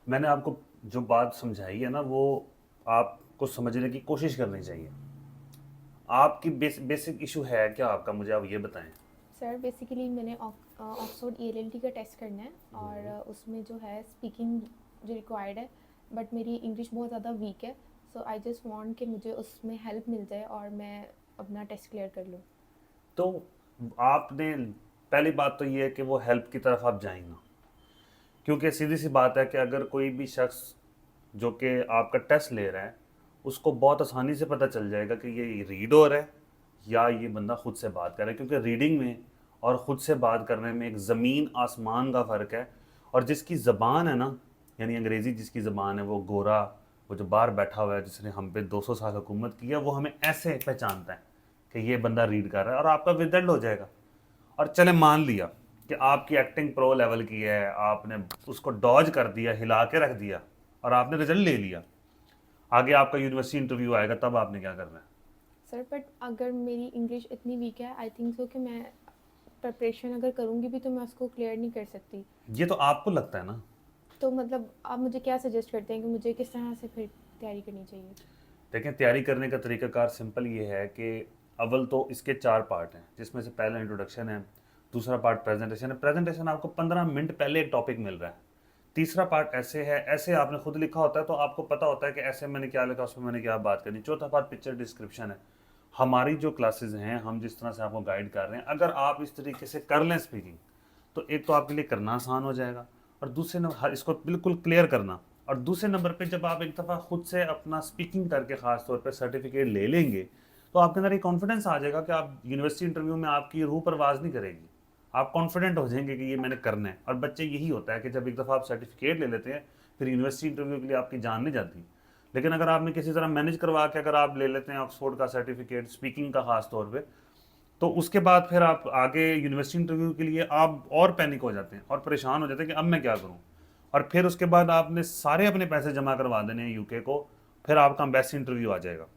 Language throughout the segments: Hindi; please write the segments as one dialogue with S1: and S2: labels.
S1: मैंने आपको जो बात समझाई है ना, वो आपको समझने की कोशिश करनी चाहिए। आपकी बेसिक इशू है क्या आपका, मुझे आप ये बताएं।
S2: सर बेसिकली मैंने ऑक्सफोर्ड ईएलएलटी का टेस्ट करना है और उसमें जो है स्पीकिंग जो रिक्वायर्ड है, बट मेरी इंग्लिश बहुत ज़्यादा वीक है। सो आई जस्ट वांट कि मुझे उसमें हेल्प मिल जाए और मैं अपना टेस्ट क्लियर कर लूँ।
S1: तो आपने, पहली बात तो ये है कि वो हेल्प की तरफ आप जाएं ना, क्योंकि सीधी सी बात है कि अगर कोई भी शख्स जो कि आपका टेस्ट ले रहा है, उसको बहुत आसानी से पता चल जाएगा कि ये रीड हो रहा है या ये बंदा खुद से बात कर रहा है, क्योंकि रीडिंग में और ख़ुद से बात करने में एक ज़मीन आसमान का फ़र्क है। और जिसकी ज़बान है ना, यानी अंग्रेज़ी जिसकी ज़बान है, वो गोरा, वो जो बाहर बैठा हुआ है जिसने हम पे 200 साल हुकूमत की है, वो हमें ऐसे पहचानता है कि ये बंदा रीड कर रहा है, और आपका विदर्ड हो जाएगा। और चले मान लिया कि आपकी एक्टिंग प्रो लेवल की है, आपने उसको डॉज कर दिया, हिला के रख दिया, और आपने रिजल्ट ले लिया, आगे आपका यूनिवर्सिटी इंटरव्यू आएगा, तब आपने क्या करना है।
S2: सर बट अगर मेरी इंग्लिश इतनी वीक है, आई थिंक सो कि मैं प्रिपरेशन अगर करूँगी भी तो मैं उसको क्लियर नहीं कर सकती।
S1: ये तो आपको लगता है ना।
S2: तो मतलब आप मुझे क्या सजेस्ट करते हैं कि मुझे किस तरह से फिर तैयारी करनी चाहिए?
S1: देखें, तैयारी करने का तरीकाकार सिंपल ये है कि अव्वल तो इसके 4 पार्ट हैं, जिसमें से पहला इंट्रोडक्शन है, दूसरा पार्ट प्रेजेंटेशन है। प्रेजेंटेशन आपको 15 मिनट पहले एक टॉपिक मिल रहा है। तीसरा पार्ट ऐसे है, ऐसे आपने खुद लिखा होता है तो आपको पता होता है कि ऐसे मैंने क्या लिखा, उसमें मैंने क्या बात करनी। चौथा पार्ट पिक्चर डिस्क्रिप्शन है। हमारी जो क्लासेस हैं, हम जिस तरह से आपको गाइड कर रहे हैं, अगर आप इस तरीके से कर लें स्पीकिंग, तो एक तो आपके लिए करना आसान हो जाएगा, और दूसरे नंबर इसको बिल्कुल क्लियर करना। और दूसरे नंबर पे जब आप एक दफ़ा खुद से अपना स्पीकिंग करके ख़ास तौर पे सर्टिफिकेट ले लेंगे, तो आपके अंदर एक कॉन्फिडेंस आ जाएगा कि आप यूनिवर्सिटी इंटरव्यू में आपकी रूह परवाज़ नहीं करेगी। आप कॉन्फिडेंट हो जाएंगे कि ये मैंने करना है। और बच्चे यही होता है कि जब एक दफ़ा आप सर्टिफिकेट ले लेते हैं, फिर यूनिवर्सिटी इंटरव्यू के लिए आपकी जान नहीं जाती। लेकिन अगर आपने किसी तरह मैनेज करवा के अगर आप ले लेते हैं ऑक्सफोर्ड का सर्टिफिकेट स्पीकिंग का ख़ास तौर पे, तो उसके बाद फिर आप आगे यूनिवर्सिटी इंटरव्यू के लिए आप और पैनिक हो जाते हैं और परेशान हो जाते हैं कि अब मैं क्या करूं। और फिर उसके बाद आपने सारे अपने पैसे जमा करवा देने हैं यूके को, फिर आपका बेस्ट इंटरव्यू आ जाएगा।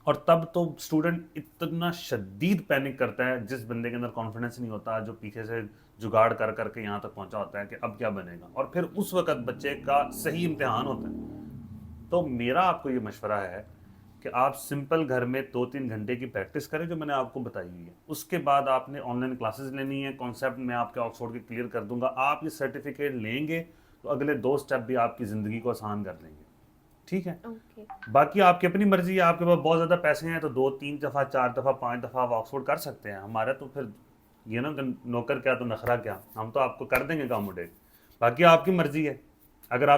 S1: और तब तो स्टूडेंट इतना शदीद पैनिक करता है, जिस बंदे के अंदर कॉन्फिडेंस नहीं होता, जो पीछे से जुगाड़ कर करके यहाँ तक पहुँचा होता है कि अब क्या बनेगा, और फिर उस वक्त बच्चे का सही इम्तिहान होता है। तो मेरा आपको ये मशवरा है कि आप सिंपल घर में 2-3 घंटे की प्रैक्टिस करें, जो मैंने आपको बताई हुई है। उसके बाद आपने ऑनलाइन क्लासेस लेनी है, कॉन्सेप्ट मैं आपके ऑक्सफोर्ड के क्लियर कर दूंगा। आप ये सर्टिफिकेट लेंगे तो अगले 2 स्टेप भी आपकी ज़िंदगी को आसान कर देंगे। ठीक है।
S2: ओके।
S1: बाकी आपकी अपनी मर्जी है, आपके पास बहुत ज़्यादा पैसे हैं तो 2-3 दफ़ा 4 दफ़ा 5 दफ़ा आप ऑक्सफोर्ड कर सकते हैं। हमारा तो फिर ये ना कि नौकर क्या तो नखरा क्या, हम तो आपको कर देंगे अकोमोडेट। बाकी आपकी मर्जी है। अगर आप